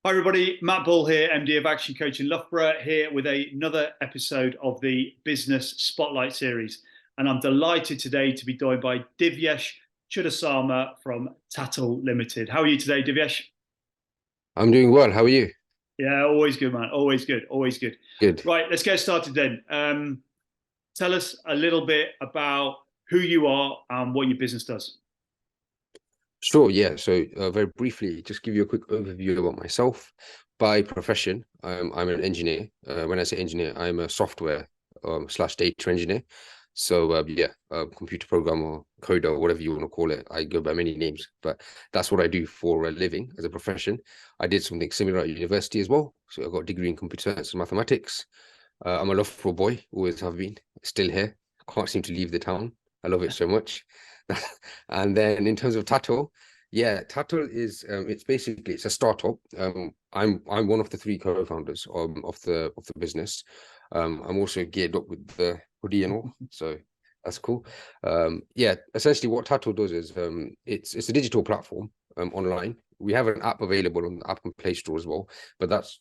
Hi everybody, Matt Bull here, MD of Action Coach in Loughborough, here with another episode of the Business Spotlight series. And I'm delighted today to be joined by Divyesh Chudasama from Tattle Limited. How are you today, Divyesh? I'm doing well. How are you? Yeah, always good, man. Always good, always good. Good. Right, let's get started then. Tell us a little bit about who you are and what your business does. Sure. Yeah. So very briefly, just give you a quick overview about myself. By profession, I'm an engineer. When I say engineer, I'm a software slash data engineer. So computer programmer, coder, whatever you want to call it. I go by many names, but that's what I do for a living as a profession. I did something similar at university as well. So I got a degree in computer science and mathematics. I'm a Loughborough boy, always have been, still here. Can't seem to leave the town. I love it so much. And then in terms of Tattle, yeah, Tattle is it's a startup. I'm one of the three co-founders of the business. I'm also geared up with the hoodie and all, so that's cool. Yeah, essentially what Tattle does is it's a digital platform online. We have an app available on the App and Play Store as well, but that's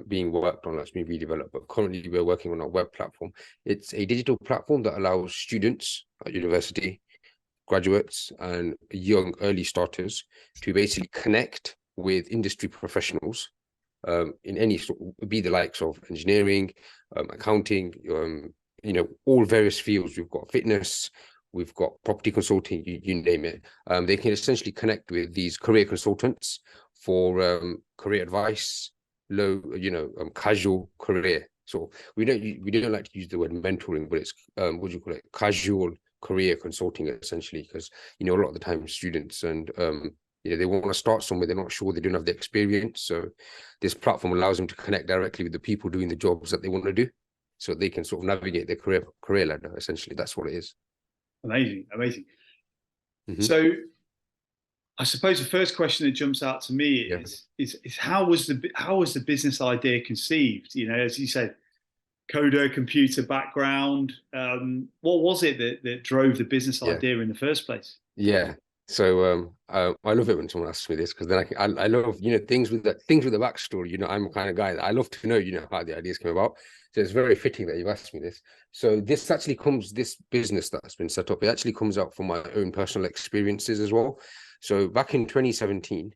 being worked on, that's being redeveloped. But currently we're working on a web platform. It's a digital platform that allows students at university, graduates, and young early starters to basically connect with industry professionals in any sort, be the likes of engineering, accounting, all various fields. We've got fitness, we've got property consulting, you name it. They can essentially connect with these career consultants for career advice, casual career. So we don't like to use the word mentoring, but it's what do you call it? Casual career consulting, essentially, because a lot of the time students and they want to start somewhere, they're not sure, they don't have the experience. So this platform allows them to connect directly with the people doing the jobs that they want to do, so they can sort of navigate their career ladder. Essentially, that's what it is. Amazing, amazing. Mm-hmm. So I suppose the first question that jumps out to me Yeah. is how was the business idea conceived? As you said, coder, computer background. What was it that drove the business Yeah. idea in the first place? Yeah. So I love it when someone asks me this, because then I love things with the backstory. I'm the kind of guy that I love to know how the ideas came about. So it's very fitting that you've asked me this. So this business that's been set up, it actually comes out from my own personal experiences as well. So back in 2017,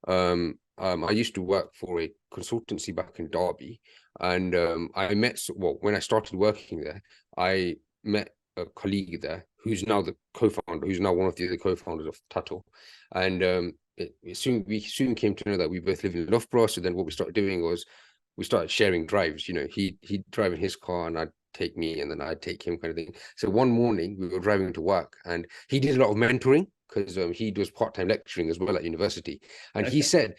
I used to work for a consultancy back in Derby, and when I started working there, I met a colleague there who's now the co-founder, who's now one of the other co-founders of Tattle. And we soon came to know that we both live in Loughborough. So then what we started doing was we started sharing drives. He'd drive in his car and I'd take me, and then I'd take him, kind of thing. So one morning we were driving to work, and he did a lot of mentoring because he does part-time lecturing as well at university. And Okay. he said,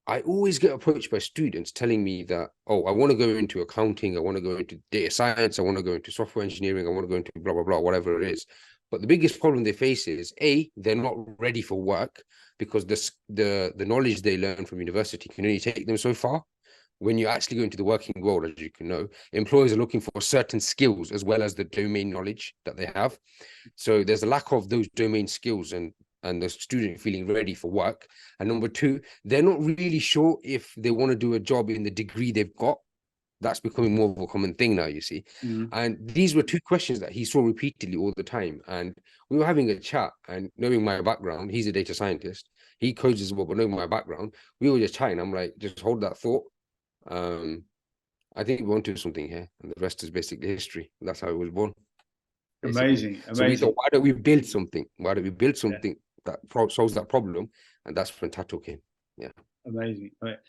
I always get approached by students telling me that, oh, I want to go into accounting, I want to go into data science, I want to go into software engineering, I want to go into blah, blah, blah, whatever it is. But the biggest problem they face is, A, they're not ready for work, because the knowledge they learn from university can only take them so far. When you actually go into the working world, as you can know, employers are looking for certain skills as well as the domain knowledge that they have. So there's a lack of those domain skills, and the student feeling ready for work. And number two, they're not really sure if they want to do a job in the degree they've got. That's becoming more of a common thing now, you see. Mm-hmm. And these were two questions that he saw repeatedly all the time. And we were having a chat, and knowing my background, he's a data scientist, he codes as well, but knowing my background, we were just chatting. I'm like, just hold that thought. I think we want to do something here, and the rest is basically history. That's how it was born. Basically. Amazing, amazing. So we thought, why don't we build something? Yeah. That solves that problem? And that's when Tattle came. Yeah. Amazing. Right.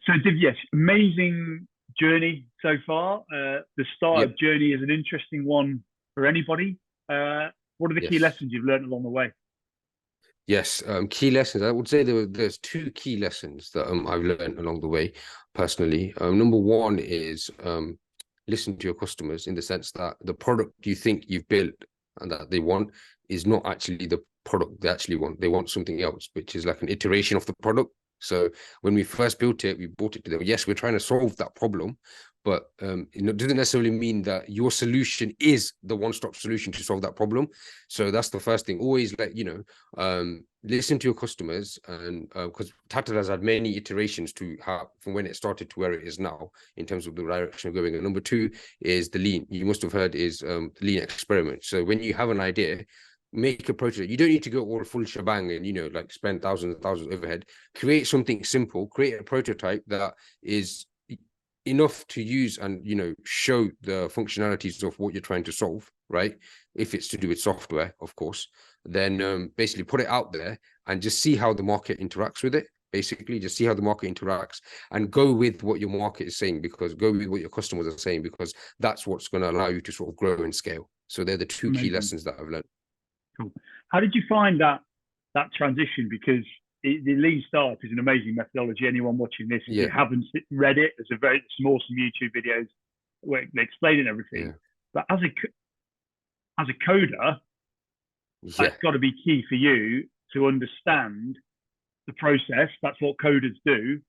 So Divyesh, amazing journey so far. The start of journey is an interesting one for anybody. What are the key lessons you've learned along the way? Yes, key lessons. I would say there's two key lessons that I've learned along the way personally. Number one is listen to your customers, in the sense that the product you think you've built and that they want is not actually the product they actually want. They want something else, which is like an iteration of the product. So when we first built it, we brought it to them. Yes, we're trying to solve that problem, but it doesn't necessarily mean that your solution is the one-stop solution to solve that problem. So that's the first thing. Always listen to your customers, and because Tattle has had many iterations to how from when it started to where it is now in terms of the direction of going. And number two is the lean. You must have heard is the lean experiment. So when you have an idea, make a prototype. You don't need to go all full shebang and like spend thousands and thousands overhead. Create something simple. Create a prototype that is enough to use and show the functionalities of what you're trying to solve, right? If it's to do with software, of course, then basically put it out there and just see how the market interacts with it. Basically just see how the market interacts and go with what your market is saying, because go with what your customers are saying, because that's what's going to allow you to sort of grow and scale. So they're the two key lessons that I've learned. Cool. How did you find that transition? Because the Lean Startup is an amazing methodology. Anyone watching this, if you haven't read it, there's some awesome YouTube videos where they explain it and everything. Yeah. But as a coder, that's got to be key for you to understand the process. That's what coders do.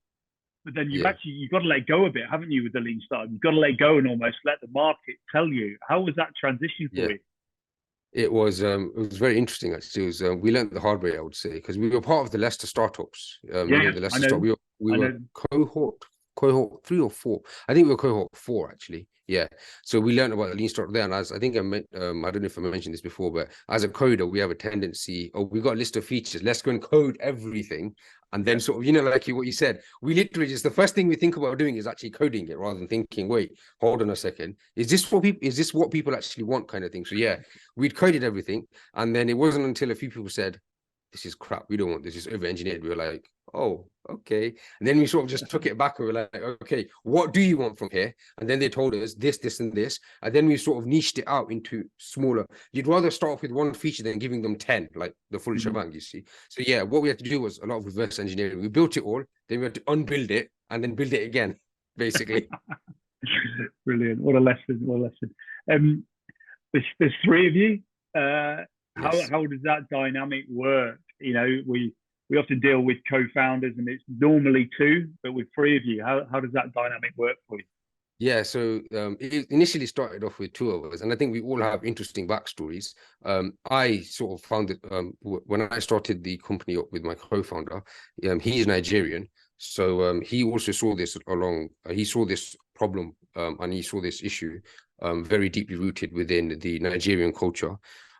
But then you've got to let go a bit, haven't you, with the Lean Startup? You've got to let go and almost let the market tell you. How was that transition for you? It was very interesting, actually. It was, we learned the hard way, I would say, because we were part of the Leicester startups. The Leicester startup. We were cohort 3 or 4. I think we were cohort 4, actually. Yeah. So we learned about the Lean Startup there. And as I think I don't know if I mentioned this before, but as a coder, we have a tendency, we got a list of features. Let's go and code everything. And then sort of, like what you said, we literally just, the first thing we think about doing is actually coding it rather than thinking, wait, hold on a second. Is this what people actually want, kind of thing? So yeah, we'd coded everything. And then it wasn't until a few people said, this is crap, we don't want this, it's over-engineered. We were like, oh, okay. And then we sort of just took it back and we were like, okay, what do you want from here? And then they told us this, this, and this. And then we sort of niched it out into smaller. You'd rather start off with one feature than giving them 10, like the full shebang, you see. So yeah, what we had to do was a lot of reverse engineering. We built it all, then we had to unbuild it and then build it again, basically. Brilliant. What a lesson. There's 3 of you. How does that dynamic work? We often deal with co-founders and it's normally 2, but with 3 of you, how does that dynamic work for you? Yeah, so it initially started off with 2 of us, and I think we all have interesting backstories. I sort of found it when I started the company up with my co-founder. He's Nigerian, so he also saw this he saw this problem and he saw this issue very deeply rooted within the Nigerian culture.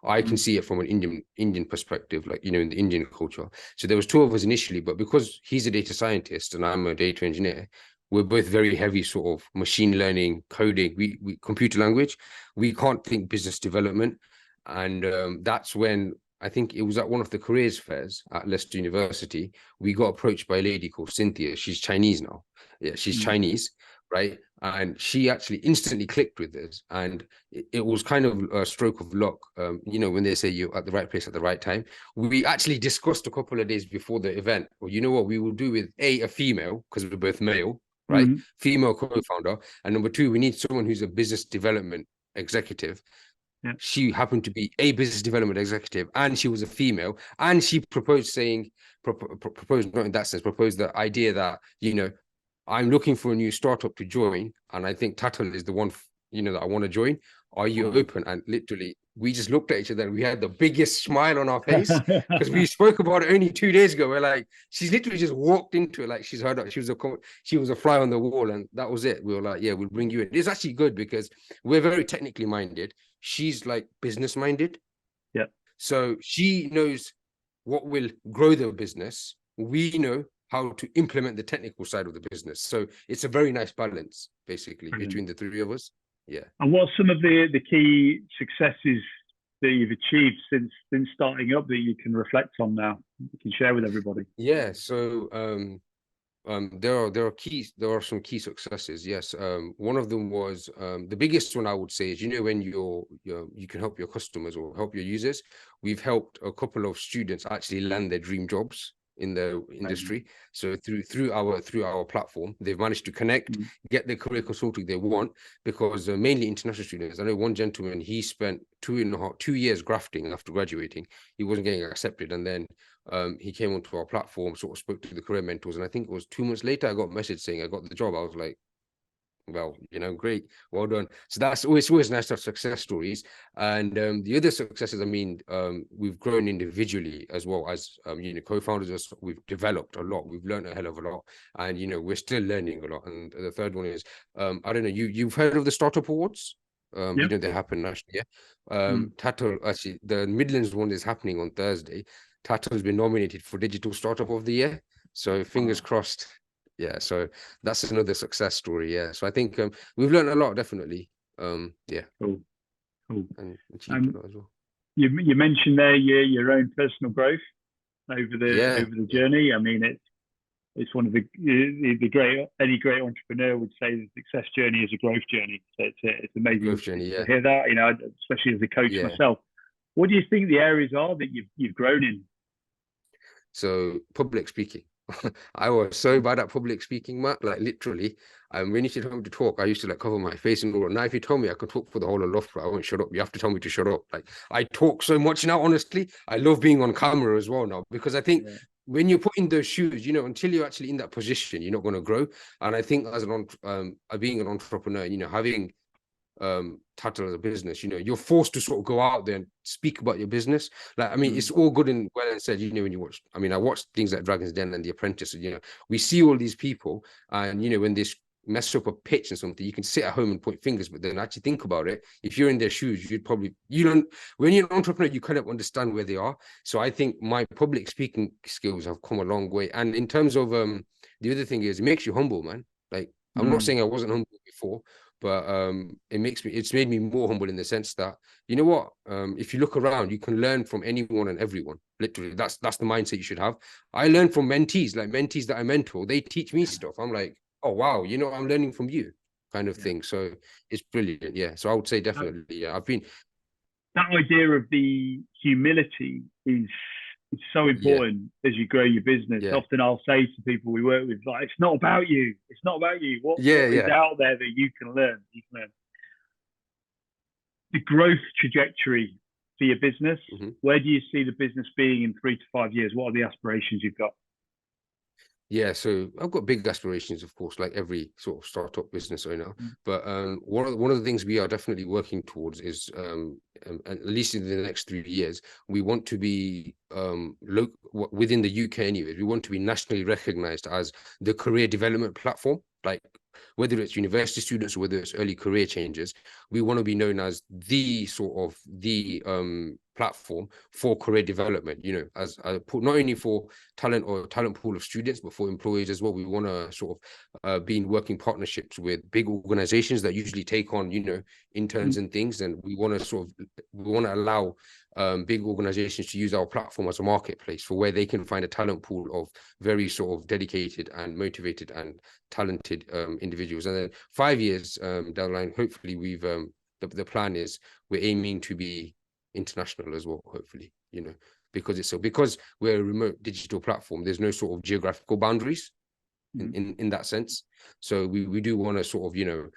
I can see it from an Indian perspective, like, in the Indian culture. So there was 2 of us initially, but because he's a data scientist and I'm a data engineer, we're both very heavy sort of machine learning, coding, we computer language. We can't think business development. And that's when I think it was at one of the careers fairs at Leicester University, we got approached by a lady called Cynthia. She's Chinese now. Yeah, she's Chinese, right? And she actually instantly clicked with us. And it was kind of a stroke of luck. When they say you're at the right place at the right time. We actually discussed a couple of days before the event, well, you know what we will do with a female, because we're both male, right? Female co-founder. And number 2, we need someone who's a business development executive. Yeah. She happened to be a business development executive and she was a female, and she proposed not in that sense, proposed the idea that, I'm looking for a new startup to join, and I think Tattle is the one, that I want to join. Are you open? And literally, we just looked at each other and we had the biggest smile on our face because we spoke about it only 2 days ago. We're like, she's literally just walked into it like she's heard it. She was a fly on the wall, and that was it. We were like, yeah, we'll bring you in. It's actually good because we're very technically minded. She's like business minded. Yeah. So she knows what will grow the business. We know how to implement the technical side of the business. So it's a very nice balance, basically, between the 3 of us. Yeah. And what are some of the key successes that you've achieved since starting up that you can reflect on now, you can share with everybody? Yeah. So there are some key successes. Yes. One of them was the biggest one I would say is, when you can help your customers or help your users. We've helped a couple of students actually land their dream jobs. in the industry. So through our platform, they've managed to connect, get the career consulting they want, because mainly international students. I know one gentleman, he spent 2 years grafting after graduating. He wasn't getting accepted, and then he came onto our platform, sort of spoke to the career mentors, and I think it was 2 months later I got a message saying I got the job. I was like, well, great, well done. So that's always nice to have success stories. And the other successes, I mean, we've grown individually as well as co-founders. We've developed a lot, we've learned a hell of a lot, and we're still learning a lot. And the third one is, I don't know, you've heard of the startup awards? They happen nationally. Tattle, actually the Midlands one is happening on Thursday. Tattle has been nominated for Digital Startup of the Year, so fingers crossed. Yeah, so that's another success story. Yeah, so I think we've learned a lot, definitely. Yeah, cool. And achieved a lot as well. You mentioned there your own personal growth over the journey. I mean, it's one of the great, any great entrepreneur would say the success journey is a growth journey. So it's amazing growth journey, to hear that. Especially as a coach myself. What do you think the areas are that you've grown in? So public speaking. I was so bad at public speaking, Matt, like literally. When you told me to talk, I used to like cover my face and all. Now, if you told me I could talk for the whole of Loughborough, I won't shut up. You have to tell me to shut up. Like, I talk so much now, honestly. I love being on camera as well now, because I think when you put in those shoes, until you're actually in that position, you're not going to grow. And I think as being an entrepreneur, having Tattle as a business, you're forced to sort of go out there and speak about your business. Like, I mean, it's all good and well and said, when you watch, I mean, I watched things like Dragon's Den and The Apprentice, we see all these people, and when they mess up a pitch and something, you can sit at home and point fingers, but then actually think about it. If you're in their shoes, when you're an entrepreneur, you kind of understand where they are. So I think my public speaking skills have come a long way. And in terms of the other thing is, it makes you humble, man. Like, I'm not saying I wasn't humble before, but it's made me more humble in the sense that, if you look around, you can learn from anyone and everyone. Literally, that's the mindset you should have. I learn from mentees that I mentor. They teach me stuff. I'm like, oh wow, I'm learning from you, kind of thing. So it's brilliant. Yeah. So I would say definitely, yeah. That idea of the humility is so important as you grow your business. Often I'll say to people we work with, like, it's not about you. It's not about you. What is out there that you can learn? The growth trajectory for your business. Where do you see the business being in 3 to 5 years? What are the aspirations you've got? Yeah, so I've got big aspirations, of course, like every sort of startup business owner. But one of the things we are definitely working towards is, at least in the next 3 years, we want to be within the UK anyways. We want to be nationally recognized as the career development platform. Like, whether it's university students or whether it's early career changers, we want to be known as the platform for career development, as not only for talent pool of students, but for employees as well. We want to sort of be in working partnerships with big organizations that usually take on, interns and things. And we want to allow big organizations to use our platform as a marketplace for where they can find a talent pool of very sort of dedicated and motivated and talented individuals. And then 5 years down the line, hopefully the plan is we're aiming to be international as well, hopefully, because we're a remote digital platform, there's no sort of geographical boundaries in that sense. So we do want to sort of,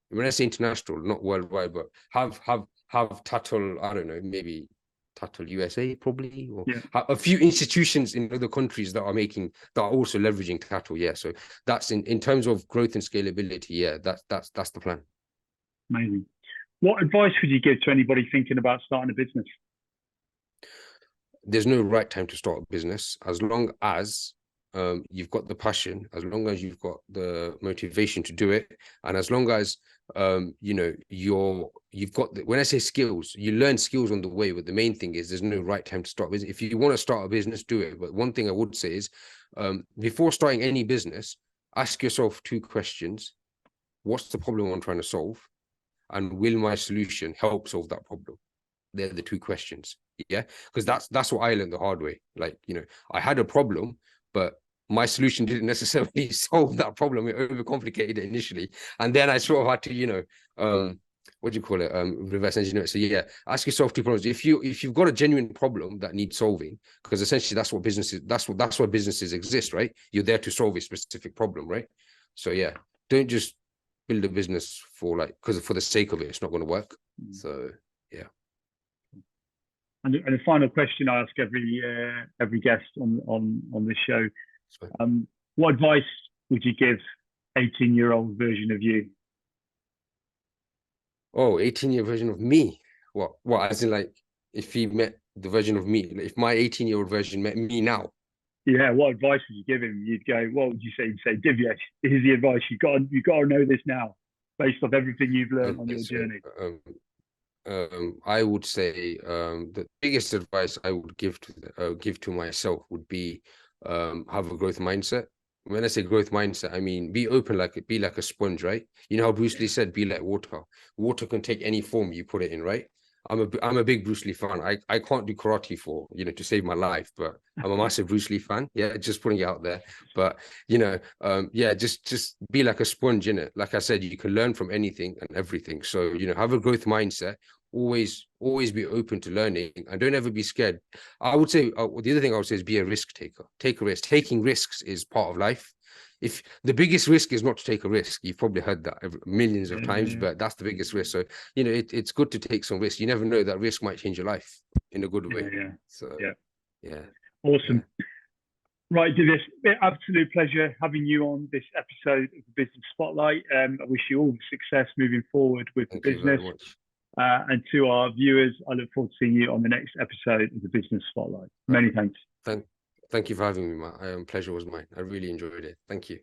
when I say international, not worldwide, but have Tattle, I don't know, maybe Tattle USA probably, or a few institutions in other countries that are also leveraging Tattle. Yeah, so that's in terms of growth and scalability. Yeah, that's the plan. Amazing. What advice would you give to anybody thinking about starting a business? There's no right time to start a business, as long as you've got the passion, as long as you've got the motivation to do it, and as long as you've got when I say skills, you learn skills on the way. But the main thing is there's no right time to start a business. If you want to start a business, do it. But one thing I would say is, before starting any business, ask yourself 2 questions: what's the problem I'm trying to solve? And will my solution help solve that problem? They're the 2 questions. Yeah, because that's what I learned the hard way. Like, I had a problem, but my solution didn't necessarily solve that problem. It overcomplicated it initially, and then I sort of had to, what do you call it? Reverse engineer it. So yeah, ask yourself two problems. If you've got a genuine problem that needs solving, because essentially that's what businesses, that's why businesses exist, right? You're there to solve a specific problem, right? So yeah, don't just build a business for like, because for the sake of it, it's not going to work. So yeah. And the final question I ask every guest on this show: what advice would you give 18-year-old version of you? Oh, 18-year version of me. What? As in like, if he met the version of me, if my 18-year-old version met me now. Yeah, what advice would you give him? You'd go, what would you say? You'd say, Divyesh, here's the advice. You got to know this now, based off everything you've learned on your journey. I would say the biggest advice I would give to myself would be have a growth mindset. When I say growth mindset, I mean be open, be like a sponge, right? You know how Bruce Lee said, be like water. Water can take any form you put it in, right? I'm a big Bruce Lee fan. I can't do karate for, you know, to save my life, but I'm a massive Bruce Lee fan. Yeah, just putting it out there. But you know, yeah, just be like a sponge in it. Like I said, you can learn from anything and everything. So, you know, have a growth mindset. Always be open to learning, and don't ever be scared. I would say the other thing I would say is be a risk taker. Take a risk. Taking risks is part of life. If the biggest risk is not to take a risk, you've probably heard that millions of times, but that's the biggest risk. So, you know, it's good to take some risk. You never know, that risk might change your life in a good way. So yeah. Awesome. Yeah. Right, Divyesh, absolute pleasure having you on this episode of the Business Spotlight. I wish you all the success moving forward with the business. Thank you very much. And to our viewers, I look forward to seeing you on the next episode of the Business Spotlight. Many thanks. Thank you for having me, Matt. Pleasure was mine. I really enjoyed it. Thank you.